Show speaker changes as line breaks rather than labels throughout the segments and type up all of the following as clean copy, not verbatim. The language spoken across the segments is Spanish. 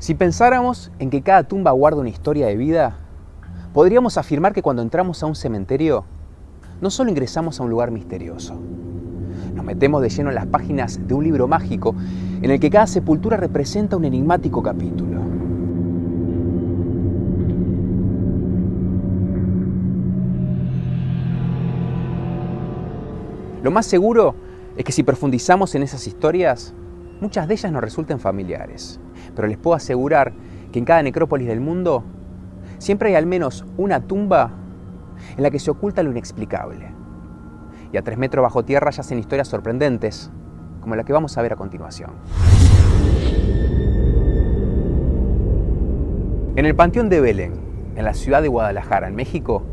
Si pensáramos en que cada tumba guarda una historia de vida, podríamos afirmar que cuando entramos a un cementerio, no solo ingresamos a un lugar misterioso, nos metemos de lleno en las páginas de un libro mágico en el que cada sepultura representa un enigmático capítulo. Lo más seguro es que si profundizamos en esas historias, muchas de ellas nos resulten familiares, pero les puedo asegurar que en cada necrópolis del mundo siempre hay al menos una tumba en la que se oculta lo inexplicable. Y a 3 metros bajo tierra yacen historias sorprendentes, como la que vamos a ver a continuación. En el Panteón de Belén, en la ciudad de Guadalajara, en México,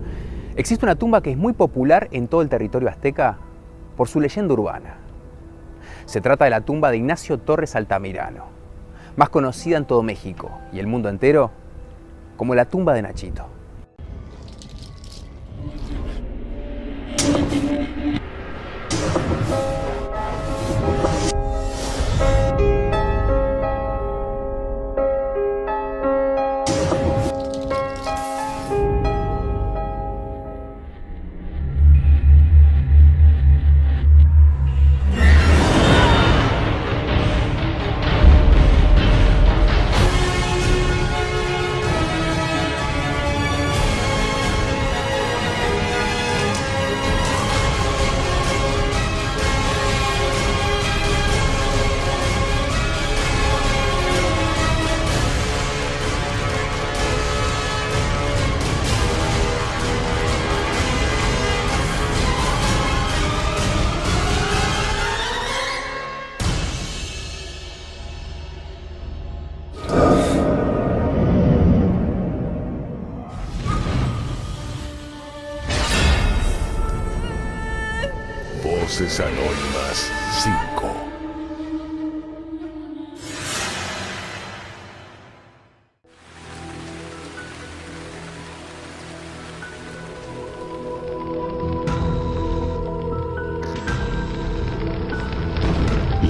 existe una tumba que es muy popular en todo el territorio azteca por su leyenda urbana. Se trata de la tumba de Ignacio Torres Altamirano, más conocida en todo México y el mundo entero como la tumba de Nachito.
Voces Anónimas 5.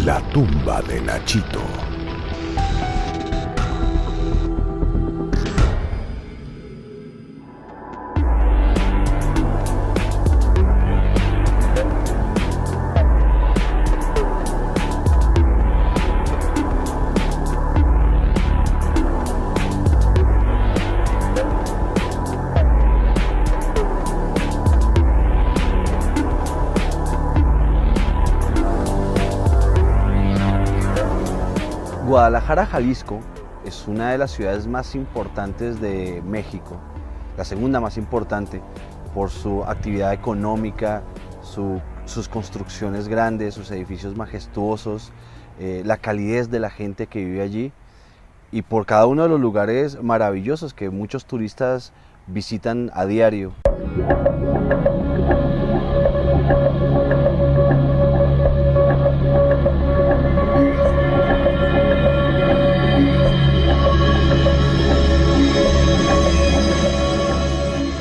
La tumba de Nachito.
Guadalajara, Jalisco, es una de las ciudades más importantes de México, la segunda más importante por su actividad económica, sus construcciones grandes, sus edificios majestuosos, la calidez de la gente que vive allí y por cada uno de los lugares maravillosos que muchos turistas visitan a diario.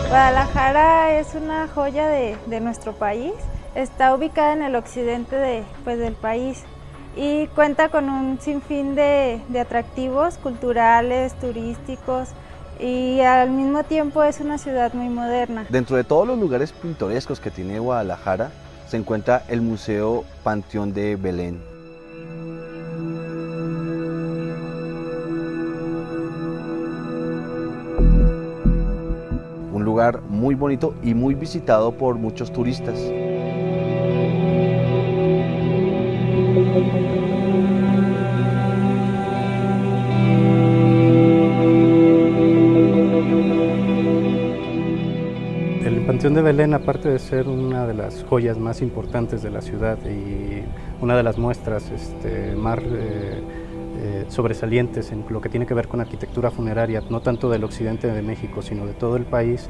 Guadalajara es una joya de nuestro país. Está ubicada en el occidente del país y cuenta con un sinfín de atractivos culturales, turísticos y al mismo tiempo es una ciudad muy moderna.
Dentro de todos los lugares pintorescos que tiene Guadalajara se encuentra el Museo Panteón de Belén. Un lugar muy bonito y muy visitado por muchos turistas.
El Panteón de Belén, aparte de ser una de las joyas más importantes de la ciudad y una de las muestras más sobresalientes en lo que tiene que ver con arquitectura funeraria, no tanto del occidente de México, sino de todo el país,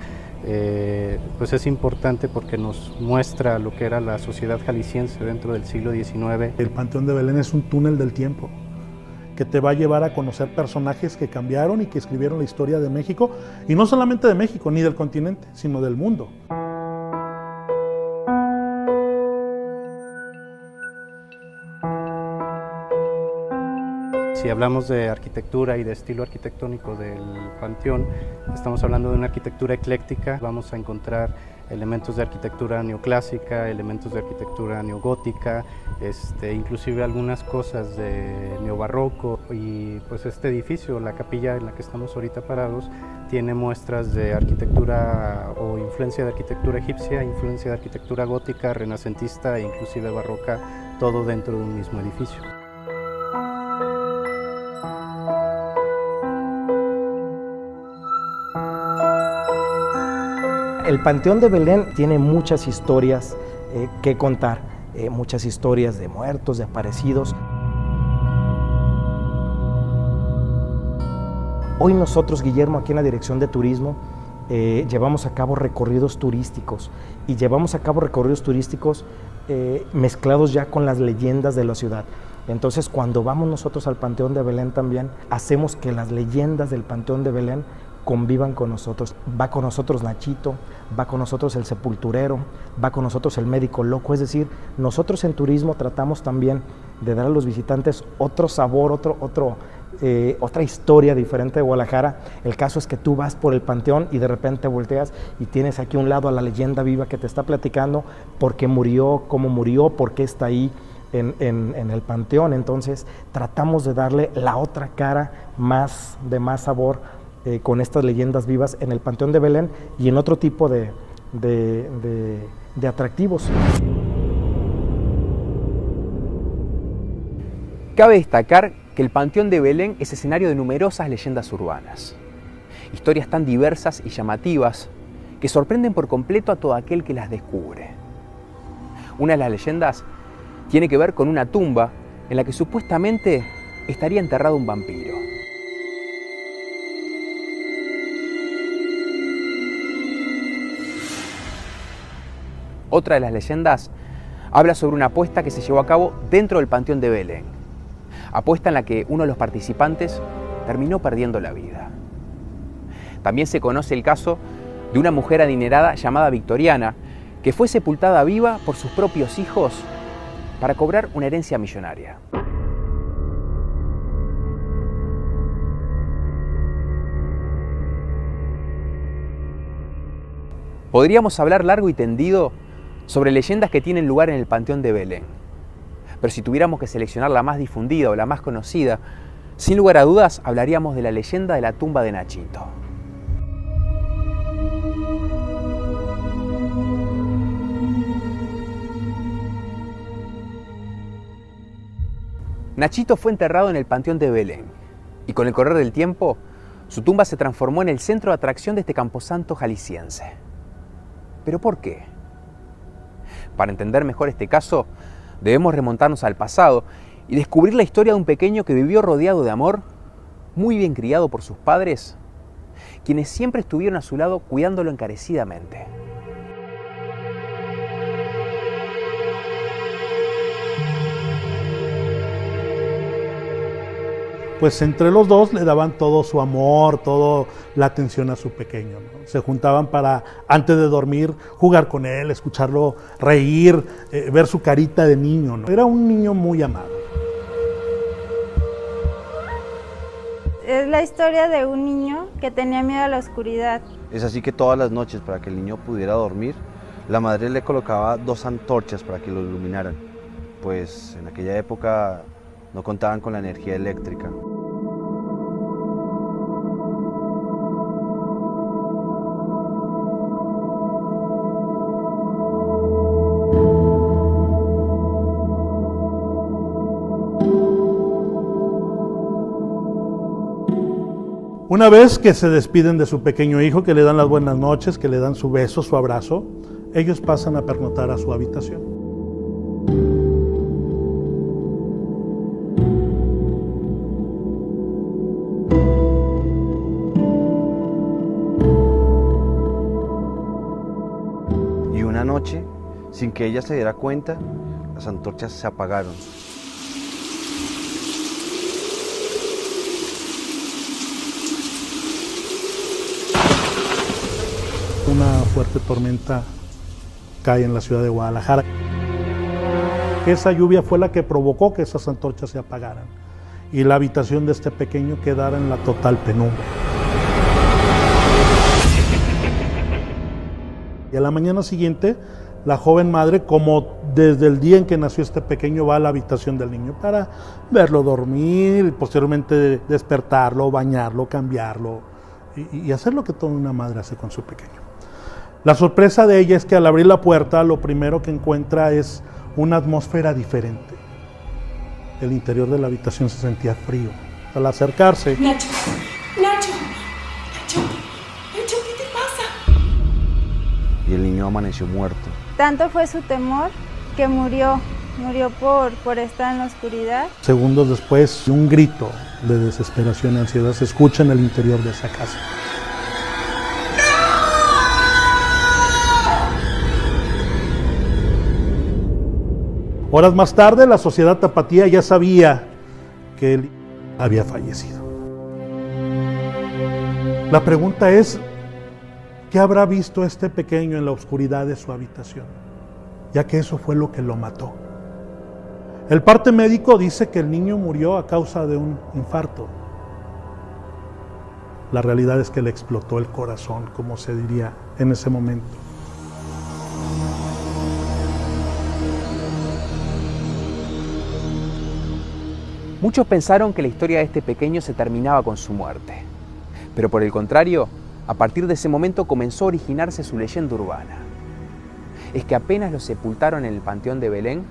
pues es importante porque nos muestra lo que era la sociedad jalisciense dentro del siglo XIX.
El Panteón de Belén es un túnel del tiempo que te va a llevar a conocer personajes que cambiaron y que escribieron la historia de México, y no solamente de México ni del continente, sino del mundo.
Si hablamos de arquitectura y de estilo arquitectónico del panteón, estamos hablando de una arquitectura ecléctica. Vamos a encontrar elementos de arquitectura neoclásica, elementos de arquitectura neogótica, inclusive algunas cosas de neobarroco, y pues este edificio, la capilla en la que estamos ahorita parados, tiene muestras de arquitectura o influencia de arquitectura egipcia, influencia de arquitectura gótica, renacentista e inclusive barroca, todo dentro de un mismo edificio.
El Panteón de Belén tiene muchas historias que contar, muchas historias de muertos, de aparecidos. Hoy nosotros, Guillermo, aquí en la Dirección de Turismo, llevamos a cabo recorridos turísticos y llevamos a cabo recorridos turísticos mezclados ya con las leyendas de la ciudad. Entonces, cuando vamos nosotros al Panteón de Belén también, hacemos que las leyendas del Panteón de Belén convivan con nosotros. Va con nosotros Nachito, va con nosotros el sepulturero, va con nosotros el médico loco. Es decir, nosotros en turismo tratamos también de dar a los visitantes otro sabor, otra historia diferente de Guadalajara. El caso es que tú vas por el panteón y de repente volteas y tienes aquí a un lado a la leyenda viva que te está platicando por qué murió, cómo murió, por qué está ahí en el panteón. Entonces tratamos de darle la otra cara de más sabor con estas leyendas vivas en el Panteón de Belén y en otro tipo de atractivos.
Cabe destacar que el Panteón de Belén es escenario de numerosas leyendas urbanas, historias tan diversas y llamativas que sorprenden por completo a todo aquel que las descubre. Una de las leyendas tiene que ver con una tumba en la que supuestamente estaría enterrado un vampiro. Otra de las leyendas habla sobre una apuesta que se llevó a cabo dentro del Panteón de Belén, apuesta en la que uno de los participantes terminó perdiendo la vida. También se conoce el caso de una mujer adinerada llamada Victoriana, que fue sepultada viva por sus propios hijos para cobrar una herencia millonaria. Podríamos hablar largo y tendido sobre leyendas que tienen lugar en el Panteón de Belén. Pero si tuviéramos que seleccionar la más difundida o la más conocida, sin lugar a dudas hablaríamos de la leyenda de la tumba de Nachito. Nachito fue enterrado en el Panteón de Belén y con el correr del tiempo, su tumba se transformó en el centro de atracción de este camposanto jalisciense. ¿Pero por qué? Para entender mejor este caso, debemos remontarnos al pasado y descubrir la historia de un pequeño que vivió rodeado de amor, muy bien criado por sus padres, quienes siempre estuvieron a su lado cuidándolo encarecidamente.
Pues entre los dos le daban todo su amor, toda la atención a su pequeño, ¿no? Se juntaban para, antes de dormir, jugar con él, escucharlo reír, ver su carita de niño, ¿no? Era un niño muy amado.
Es la historia de un niño que tenía miedo a la oscuridad.
Es así que todas las noches, para que el niño pudiera dormir, la madre le colocaba 2 antorchas para que lo iluminaran, pues en aquella época no contaban con la energía eléctrica.
Una vez que se despiden de su pequeño hijo, que le dan las buenas noches, que le dan su beso, su abrazo, ellos pasan a pernoctar a su habitación.
Y una noche, sin que ella se diera cuenta, las antorchas se apagaron.
Una fuerte tormenta cae en la ciudad de Guadalajara. Esa lluvia fue la que provocó que esas antorchas se apagaran. y la habitación de este pequeño quedara en la total penumbra. Y a la mañana siguiente, la joven madre, como desde el día en que nació este pequeño, va a la habitación del niño para verlo dormir, y posteriormente despertarlo, bañarlo, cambiarlo y hacer lo que toda una madre hace con su pequeño. La sorpresa de ella es que al abrir la puerta, lo primero que encuentra es una atmósfera diferente. El interior de la habitación se sentía frío. Al acercarse...
Nacho, ¿qué te pasa?
Y el niño amaneció muerto.
Tanto fue su temor que murió por estar en la oscuridad.
Segundos después, un grito de desesperación y ansiedad se escucha en el interior de esa casa. Horas más tarde, la sociedad tapatía ya sabía que él había fallecido. La pregunta es, ¿qué habrá visto este pequeño en la oscuridad de su habitación? Ya que eso fue lo que lo mató. El parte médico dice que el niño murió a causa de un infarto. La realidad es que le explotó el corazón, como se diría en ese momento.
Muchos pensaron que la historia de este pequeño se terminaba con su muerte. Pero por el contrario, a partir de ese momento comenzó a originarse su leyenda urbana. Es que apenas lo sepultaron en el Panteón de Belén,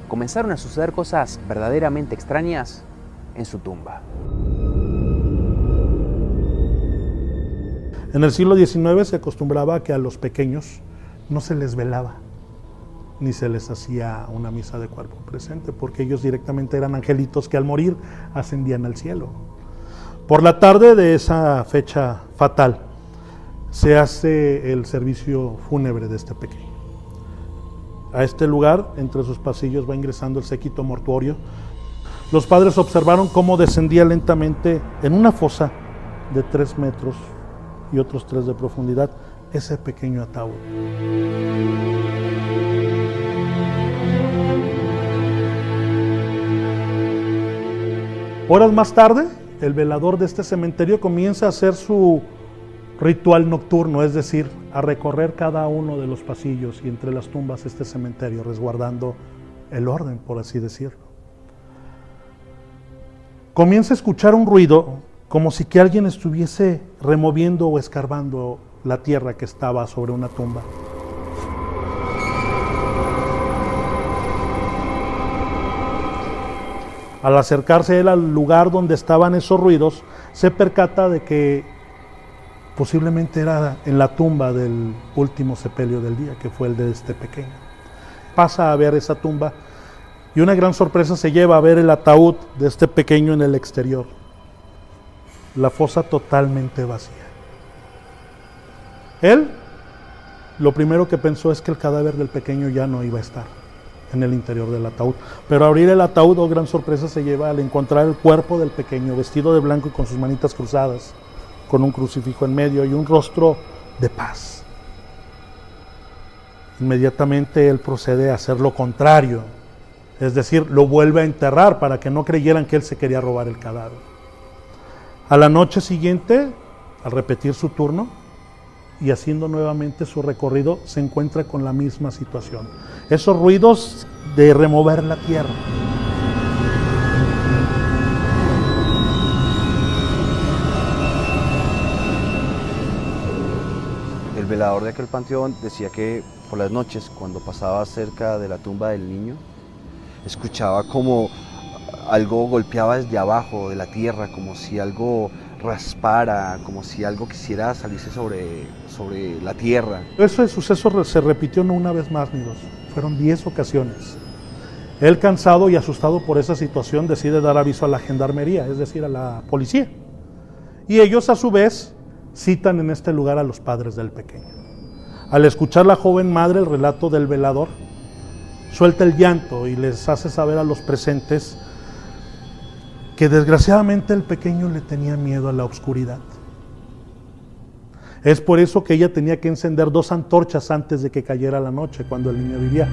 comenzaron a suceder cosas verdaderamente extrañas en su tumba.
En el siglo XIX se acostumbraba a que a los pequeños no se les velaba, ni se les hacía una misa de cuerpo presente, porque ellos directamente eran angelitos que al morir ascendían al cielo. Por la tarde de esa fecha fatal se hace el servicio fúnebre de este pequeño. A este lugar, entre sus pasillos, va ingresando el séquito mortuorio. Los padres observaron cómo descendía lentamente en una fosa de 3 metros y otros 3 de profundidad ese pequeño ataúd. Horas más tarde, el velador de este cementerio comienza a hacer su ritual nocturno, es decir, a recorrer cada uno de los pasillos y entre las tumbas de este cementerio, resguardando el orden, por así decirlo. Comienza a escuchar un ruido como si que alguien estuviese removiendo o escarbando la tierra que estaba sobre una tumba. Al acercarse él al lugar donde estaban esos ruidos, se percata de que posiblemente era en la tumba del último sepelio del día, que fue el de este pequeño. Pasa a ver esa tumba y una gran sorpresa se lleva a ver el ataúd de este pequeño en el exterior. La fosa totalmente vacía. Él, lo primero que pensó es que el cadáver del pequeño ya no iba a estar en el interior del ataúd. Pero abrir el ataúd, oh gran sorpresa, se lleva al encontrar el cuerpo del pequeño vestido de blanco y con sus manitas cruzadas, con un crucifijo en medio y un rostro de paz. Inmediatamente él procede a hacer lo contrario, es decir, lo vuelve a enterrar para que no creyeran que él se quería robar el cadáver. A la noche siguiente, al repetir su turno y haciendo nuevamente su recorrido, se encuentra con la misma situación. Esos ruidos de remover la tierra.
El velador de aquel panteón decía que por las noches, cuando pasaba cerca de la tumba del niño, escuchaba como algo golpeaba desde abajo de la tierra, como si algo raspara, como si algo quisiera salirse sobre la tierra.
Ese suceso se repitió no una vez más ni dos, fueron 10 ocasiones. Él, cansado y asustado por esa situación, decide dar aviso a la gendarmería, es decir, a la policía. Y ellos a su vez citan en este lugar a los padres del pequeño. Al escuchar la joven madre el relato del velador, suelta el llanto y les hace saber a los presentes que desgraciadamente el pequeño le tenía miedo a la oscuridad. Es por eso que ella tenía que encender 2 antorchas antes de que cayera la noche, cuando el niño vivía.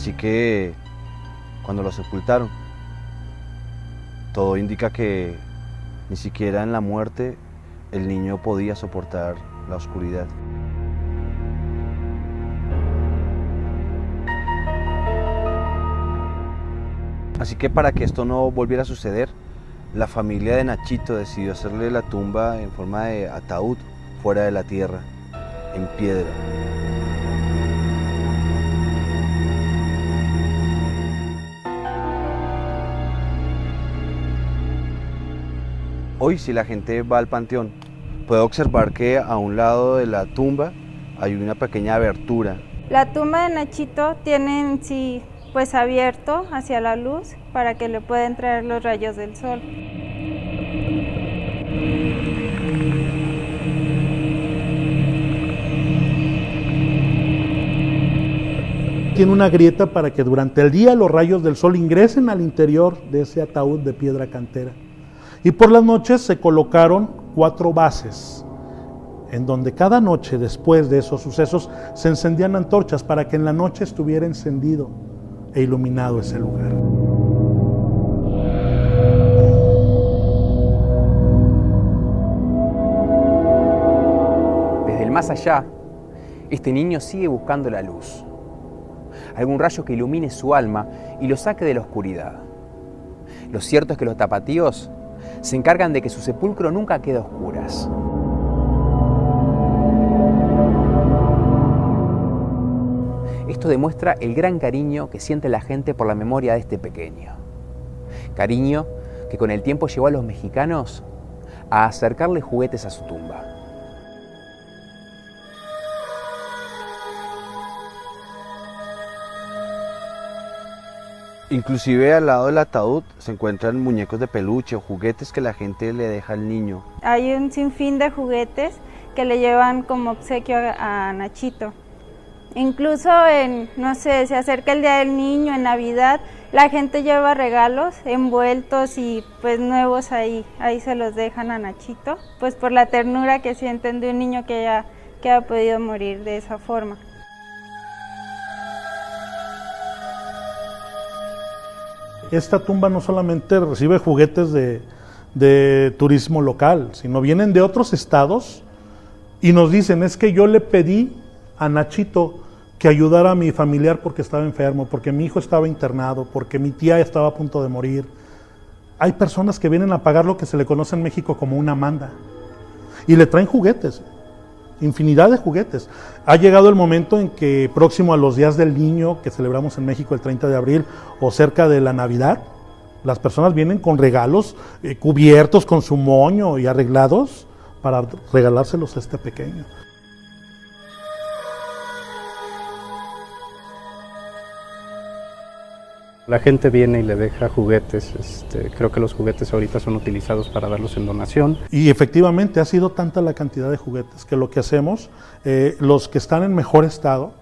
Así que cuando lo sepultaron, todo indica que ni siquiera en la muerte el niño podía soportar la oscuridad. Así que para que esto no volviera a suceder, la familia de Nachito decidió hacerle la tumba en forma de ataúd fuera de la tierra, en piedra. Hoy, si la gente va al panteón, puede observar que a un lado de la tumba hay una pequeña abertura.
La tumba de Nachito tiene en sí pues abierto hacia la luz para que le pueda entrar los rayos del sol.
Tiene una grieta para que durante el día los rayos del sol ingresen al interior de ese ataúd de piedra cantera. Y por las noches se colocaron 4 bases, en donde cada noche después de esos sucesos se encendían antorchas para que en la noche estuviera encendido e iluminado ese lugar.
Desde el más allá, este niño sigue buscando la luz, algún rayo que ilumine su alma y lo saque de la oscuridad. Lo cierto es que los tapatíos se encargan de que su sepulcro nunca quede a oscuras. Esto demuestra el gran cariño que siente la gente por la memoria de este pequeño. Cariño que con el tiempo llevó a los mexicanos a acercarle juguetes a su tumba.
Inclusive al lado del ataúd se encuentran muñecos de peluche o juguetes que la gente le deja al niño.
Hay un sinfín de juguetes que le llevan como obsequio a Nachito. Incluso no sé, se acerca el Día del Niño, en Navidad, la gente lleva regalos envueltos y pues nuevos ahí se los dejan a Nachito, pues por la ternura que sienten de un niño que ha podido morir de esa forma.
Esta tumba no solamente recibe juguetes de turismo local, sino vienen de otros estados y nos dicen, es que yo le pedí a Nachito que ayudara a mi familiar porque estaba enfermo, porque mi hijo estaba internado, porque mi tía estaba a punto de morir. Hay personas que vienen a pagar lo que se le conoce en México como una manda y le traen juguetes, infinidad de juguetes. Ha llegado el momento en que próximo a los días del niño que celebramos en México el 30 de abril o cerca de la Navidad, las personas vienen con regalos cubiertos con su moño y arreglados para regalárselos a este pequeño.
La gente viene y le deja juguetes, creo que los juguetes ahorita son utilizados para darlos en donación.
Y efectivamente ha sido tanta la cantidad de juguetes que lo que hacemos, los que están en mejor estado,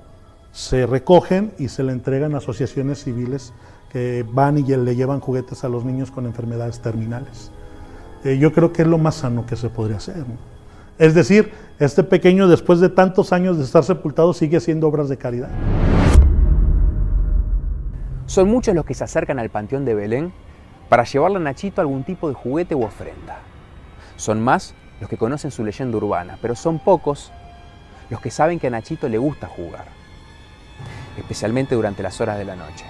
se recogen y se le entregan a asociaciones civiles que van y le llevan juguetes a los niños con enfermedades terminales. Yo creo que es lo más sano que se podría hacer, ¿no? Es decir, este pequeño después de tantos años de estar sepultado sigue haciendo obras de caridad.
Son muchos los que se acercan al Panteón de Belén para llevarle a Nachito algún tipo de juguete u ofrenda. Son más los que conocen su leyenda urbana, pero son pocos los que saben que a Nachito le gusta jugar, especialmente durante las horas de la noche.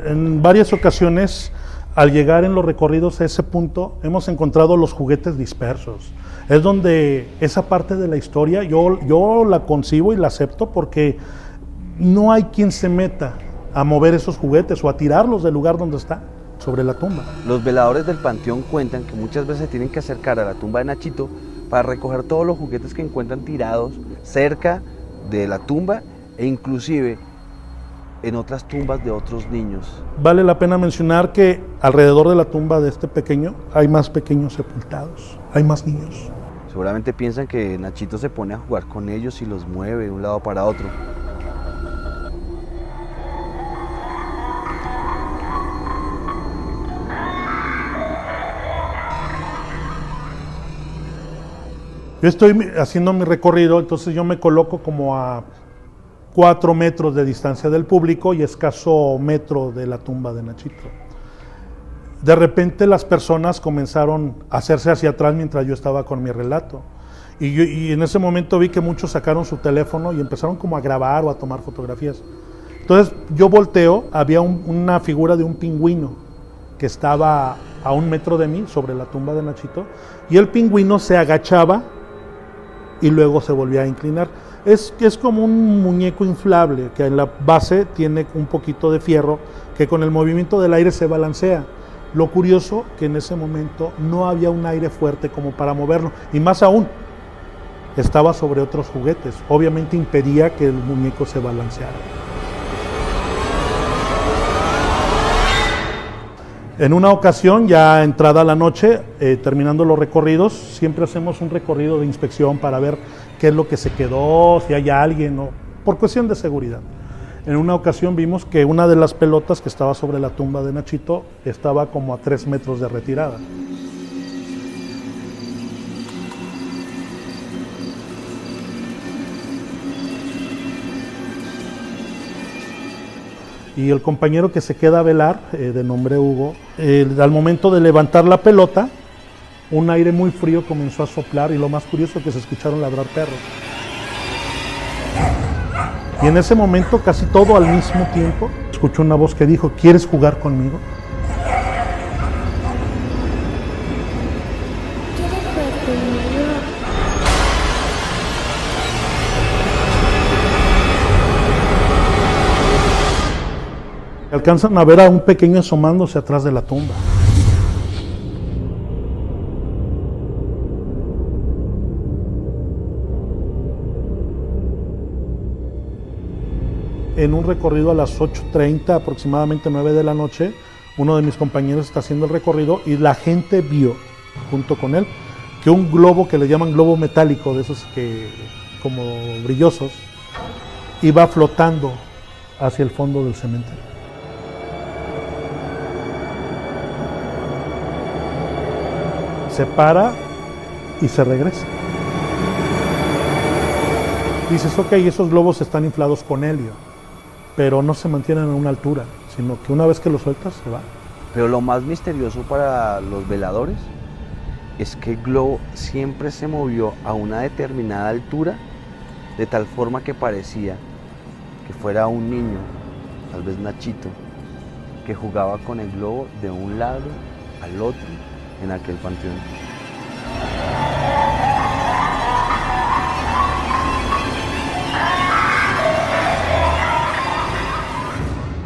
En varias ocasiones, al llegar en los recorridos a ese punto, hemos encontrado los juguetes dispersos. Es donde esa parte de la historia yo la concibo y la acepto porque no hay quien se meta a mover esos juguetes o a tirarlos del lugar donde está, sobre la tumba.
Los veladores del panteón cuentan que muchas veces tienen que acercar a la tumba de Nachito para recoger todos los juguetes que encuentran tirados cerca de la tumba e inclusive en otras tumbas de otros niños.
Vale la pena mencionar que alrededor de la tumba de este pequeño hay más pequeños sepultados, hay más niños.
Seguramente piensan que Nachito se pone a jugar con ellos y los mueve de un lado para otro.
Yo estoy haciendo mi recorrido, entonces yo me coloco como a 4 metros de distancia del público y escaso metro de la tumba de Nachito. De repente las personas comenzaron a hacerse hacia atrás mientras yo estaba con mi relato. Y en ese momento vi que muchos sacaron su teléfono y empezaron como a grabar o a tomar fotografías. Entonces yo volteo, había una figura de un pingüino que estaba a 1 metro de mí sobre la tumba de Nachito, y el pingüino se agachaba y luego se volvía a inclinar. Es como un muñeco inflable que en la base tiene un poquito de fierro que con el movimiento del aire se balancea. Lo curioso que en ese momento no había un aire fuerte como para moverlo, y más aún, estaba sobre otros juguetes. Obviamente impedía que el muñeco se balanceara. En una ocasión, ya entrada la noche, terminando los recorridos, siempre hacemos un recorrido de inspección para ver qué es lo que se quedó, si hay alguien, o por cuestión de seguridad. En una ocasión vimos que una de las pelotas que estaba sobre la tumba de Nachito estaba como a 3 metros de retirada. Y el compañero que se queda a velar, de nombre Hugo, al momento de levantar la pelota, un aire muy frío comenzó a soplar, y lo más curioso es que se escucharon ladrar perros. Y en ese momento, casi todo al mismo tiempo, escuchó una voz que dijo: ¿quieres jugar conmigo? Alcanzan a ver a un pequeño asomándose atrás de la tumba. En un recorrido a las 8:30, aproximadamente 9 de la noche, uno de mis compañeros está haciendo el recorrido y la gente vio, junto con él, que un globo que le llaman globo metálico, de esos que como brillosos, iba flotando hacia el fondo del cementerio. Se para y se regresa. Dices, ok, esos globos están inflados con helio, pero no se mantienen a una altura, sino que una vez que lo sueltas, se va.
Pero lo más misterioso para los veladores es que el globo siempre se movió a una determinada altura, de tal forma que parecía que fuera un niño, tal vez Nachito, que jugaba con el globo de un lado al otro en aquel panteón.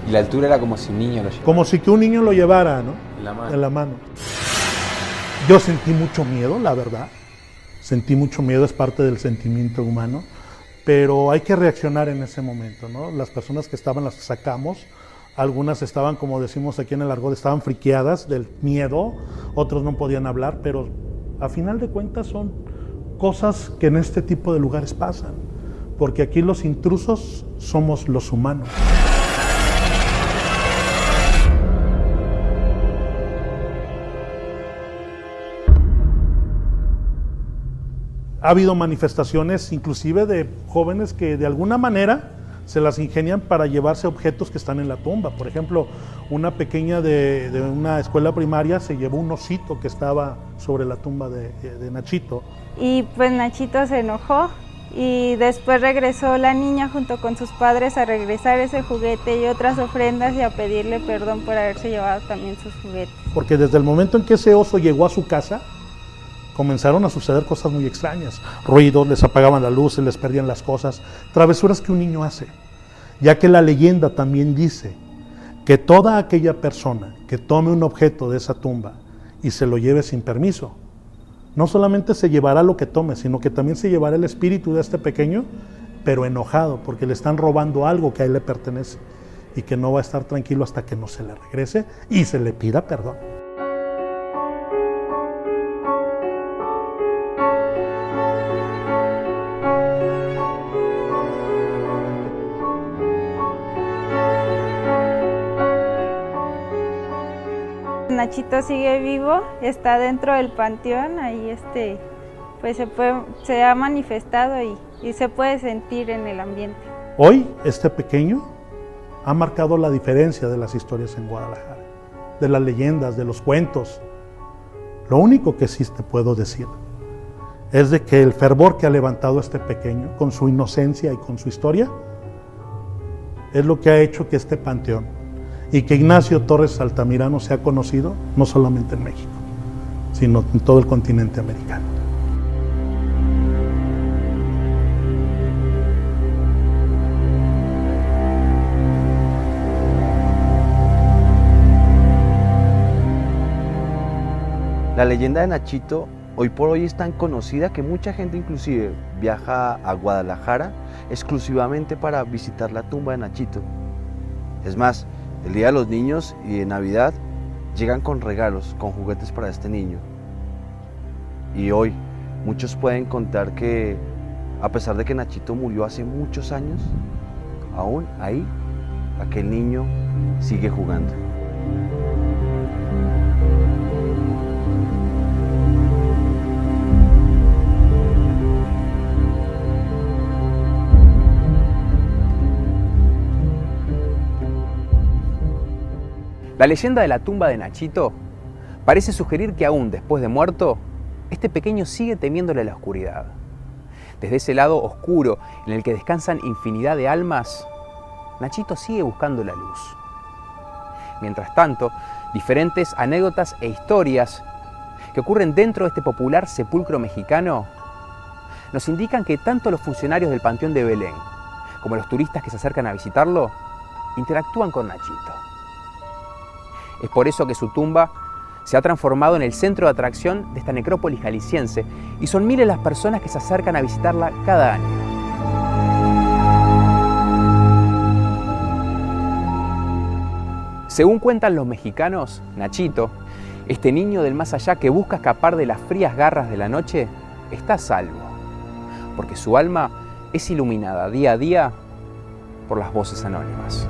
Y la altura era como si un niño lo llevara.
Como si que un niño lo llevara, ¿no?
En la mano.
En la mano. Yo sentí mucho miedo, la verdad. Sentí mucho miedo, es parte del sentimiento humano. Pero hay que reaccionar en ese momento, ¿no? Las personas que estaban las sacamos. Algunas estaban, como decimos aquí en el argot, estaban friqueadas del miedo, otros no podían hablar, pero a final de cuentas son cosas que en este tipo de lugares pasan, porque aquí los intrusos somos los humanos. Ha habido manifestaciones inclusive de jóvenes que de alguna manera se las ingenian para llevarse objetos que están en la tumba. Por ejemplo, una pequeña de una escuela primaria se llevó un osito que estaba sobre la tumba de Nachito.
Y pues Nachito se enojó y después regresó la niña junto con sus padres a regresar ese juguete y otras ofrendas y a pedirle perdón por haberse llevado también sus juguetes.
Porque desde el momento en que ese oso llegó a su casa, comenzaron a suceder cosas muy extrañas, ruidos, les apagaban la luz, les perdían las cosas, travesuras que un niño hace, ya que la leyenda también dice que toda aquella persona que tome un objeto de esa tumba y se lo lleve sin permiso, no solamente se llevará lo que tome, sino que también se llevará el espíritu de este pequeño, pero enojado, porque le están robando algo que a él le pertenece y que no va a estar tranquilo hasta que no se le regrese y se le pida perdón.
Nachito sigue vivo, está dentro del panteón, ahí pues se ha manifestado y se puede sentir en el ambiente.
Hoy este pequeño ha marcado la diferencia de las historias en Guadalajara, de las leyendas, de los cuentos. Lo único que sí te puedo decir es de que el fervor que ha levantado este pequeño con su inocencia y con su historia es lo que ha hecho que este panteón y que Ignacio Torres Altamirano sea conocido no solamente en México, sino en todo el continente americano.
La leyenda de Nachito hoy por hoy es tan conocida que mucha gente inclusive viaja a Guadalajara exclusivamente para visitar la tumba de Nachito. Es más, el Día de los Niños y de Navidad llegan con regalos, con juguetes para este niño. Y hoy muchos pueden contar que a pesar de que Nachito murió hace muchos años, aún ahí aquel niño sigue jugando.
La leyenda de la tumba de Nachito parece sugerir que aún después de muerto, este pequeño sigue temiéndole la oscuridad. Desde ese lado oscuro en el que descansan infinidad de almas, Nachito sigue buscando la luz. Mientras tanto, diferentes anécdotas e historias que ocurren dentro de este popular sepulcro mexicano nos indican que tanto los funcionarios del Panteón de Belén como los turistas que se acercan a visitarlo interactúan con Nachito. Es por eso que su tumba se ha transformado en el centro de atracción de esta necrópolis jalisciense y son miles las personas que se acercan a visitarla cada año. Según cuentan los mexicanos, Nachito, este niño del más allá que busca escapar de las frías garras de la noche, está a salvo, porque su alma es iluminada día a día por las voces anónimas.